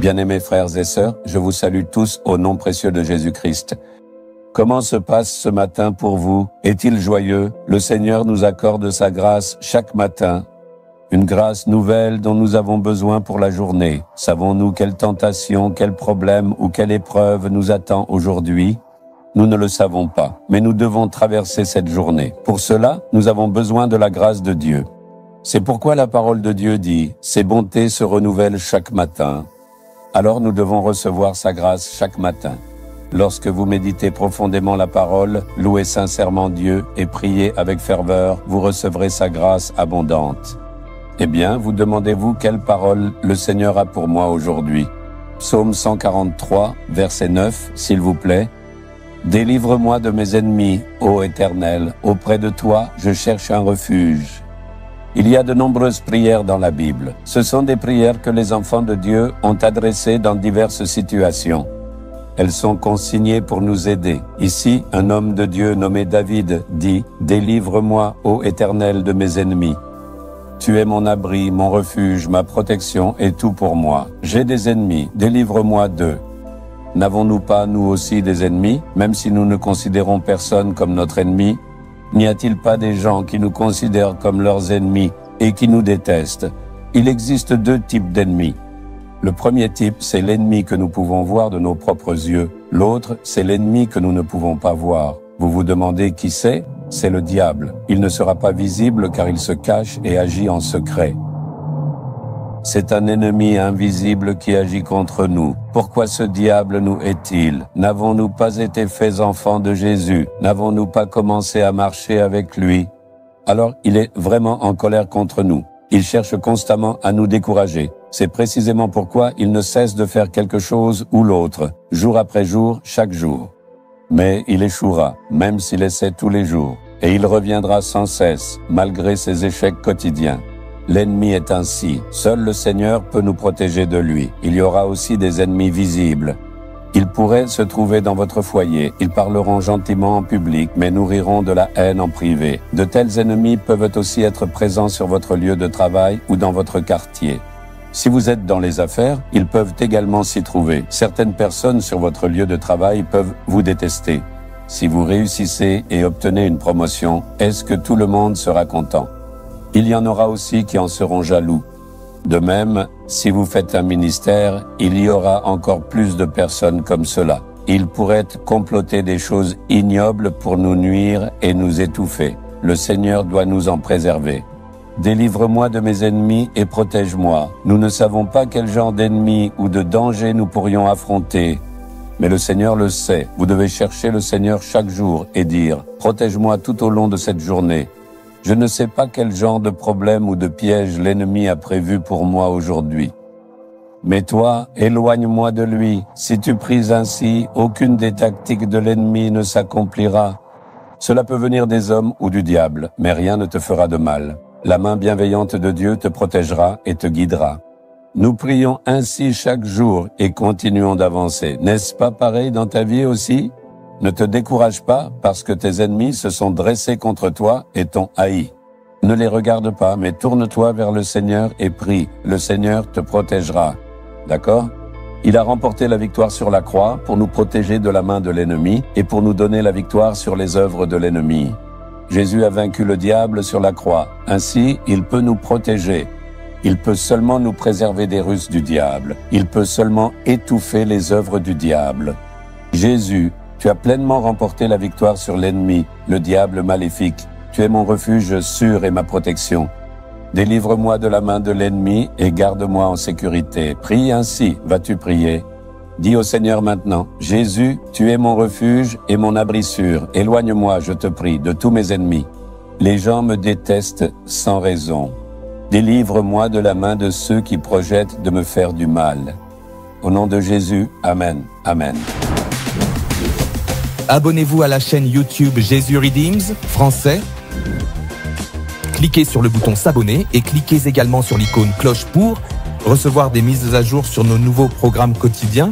Bien-aimés frères et sœurs, je vous salue tous au nom précieux de Jésus-Christ. Comment se passe ce matin pour vous? Est-il joyeux? Le Seigneur nous accorde sa grâce chaque matin. Une grâce nouvelle dont nous avons besoin pour la journée. Savons-nous quelle tentation, quel problème ou quelle épreuve nous attend aujourd'hui? Nous ne le savons pas, mais nous devons traverser cette journée. Pour cela, nous avons besoin de la grâce de Dieu. C'est pourquoi la parole de Dieu dit « Ses bontés se renouvellent chaque matin ». Alors nous devons recevoir sa grâce chaque matin. Lorsque vous méditez profondément la parole, louez sincèrement Dieu et priez avec ferveur, vous recevrez sa grâce abondante. Eh bien, vous demandez-vous quelle parole le Seigneur a pour moi aujourd'hui? Psaume 143, verset 9, s'il vous plaît. « Délivre-moi de mes ennemis, ô Éternel, auprès de toi, je cherche un refuge. » Il y a de nombreuses prières dans la Bible. Ce sont des prières que les enfants de Dieu ont adressées dans diverses situations. Elles sont consignées pour nous aider. Ici, un homme de Dieu nommé David dit « Délivre-moi, ô Éternel, de mes ennemis. Tu es mon abri, mon refuge, ma protection et tout pour moi. J'ai des ennemis, délivre-moi d'eux. » N'avons-nous pas, nous aussi, des ennemis, même si nous ne considérons personne comme notre ennemi? N'y a-t-il pas des gens qui nous considèrent comme leurs ennemis et qui nous détestent? Il existe deux types d'ennemis. Le premier type, c'est l'ennemi que nous pouvons voir de nos propres yeux. L'autre, c'est l'ennemi que nous ne pouvons pas voir. Vous vous demandez qui c'est? C'est le diable. Il ne sera pas visible car il se cache et agit en secret. C'est un ennemi invisible qui agit contre nous. Pourquoi ce diable nous hait-il? N'avons-nous pas été faits enfants de Jésus? N'avons-nous pas commencé à marcher avec lui? Alors, il est vraiment en colère contre nous. Il cherche constamment à nous décourager. C'est précisément pourquoi il ne cesse de faire quelque chose ou l'autre, jour après jour, chaque jour. Mais il échouera, même s'il essaie tous les jours. Et il reviendra sans cesse, malgré ses échecs quotidiens. L'ennemi est ainsi. Seul le Seigneur peut nous protéger de lui. Il y aura aussi des ennemis visibles. Ils pourraient se trouver dans votre foyer. Ils parleront gentiment en public, mais nourriront de la haine en privé. De tels ennemis peuvent aussi être présents sur votre lieu de travail ou dans votre quartier. Si vous êtes dans les affaires, ils peuvent également s'y trouver. Certaines personnes sur votre lieu de travail peuvent vous détester. Si vous réussissez et obtenez une promotion, est-ce que tout le monde sera content? Il y en aura aussi qui en seront jaloux. De même, si vous faites un ministère, il y aura encore plus de personnes comme cela. Ils pourraient comploter des choses ignobles pour nous nuire et nous étouffer. Le Seigneur doit nous en préserver. Délivre-moi de mes ennemis et protège-moi. Nous ne savons pas quel genre d'ennemis ou de danger nous pourrions affronter. Mais le Seigneur le sait. Vous devez chercher le Seigneur chaque jour et dire « Protège-moi tout au long de cette journée. Je ne sais pas quel genre de problème ou de piège l'ennemi a prévu pour moi aujourd'hui. Mais toi, éloigne-moi de lui. Si tu pries ainsi, aucune des tactiques de l'ennemi ne s'accomplira. Cela peut venir des hommes ou du diable, mais rien ne te fera de mal. La main bienveillante de Dieu te protégera et te guidera. Nous prions ainsi chaque jour et continuons d'avancer. N'est-ce pas pareil dans ta vie aussi? Ne te décourage pas parce que tes ennemis se sont dressés contre toi et t'ont haï. Ne les regarde pas, mais tourne-toi vers le Seigneur et prie. Le Seigneur te protégera. D'accord? Il a remporté la victoire sur la croix pour nous protéger de la main de l'ennemi et pour nous donner la victoire sur les œuvres de l'ennemi. Jésus a vaincu le diable sur la croix. Ainsi, il peut nous protéger. Il peut seulement nous préserver des ruses du diable. Il peut seulement étouffer les œuvres du diable. Jésus, tu as pleinement remporté la victoire sur l'ennemi, le diable maléfique. Tu es mon refuge sûr et ma protection. Délivre-moi de la main de l'ennemi et garde-moi en sécurité. Prie ainsi, vas-tu prier? Dis au Seigneur maintenant, Jésus, tu es mon refuge et mon abri sûr. Éloigne-moi, je te prie, de tous mes ennemis. Les gens me détestent sans raison. Délivre-moi de la main de ceux qui projettent de me faire du mal. Au nom de Jésus, Amen. Amen. Abonnez-vous à la chaîne YouTube Jésus Redeems français. Cliquez sur le bouton s'abonner et cliquez également sur l'icône cloche pour recevoir des mises à jour sur nos nouveaux programmes quotidiens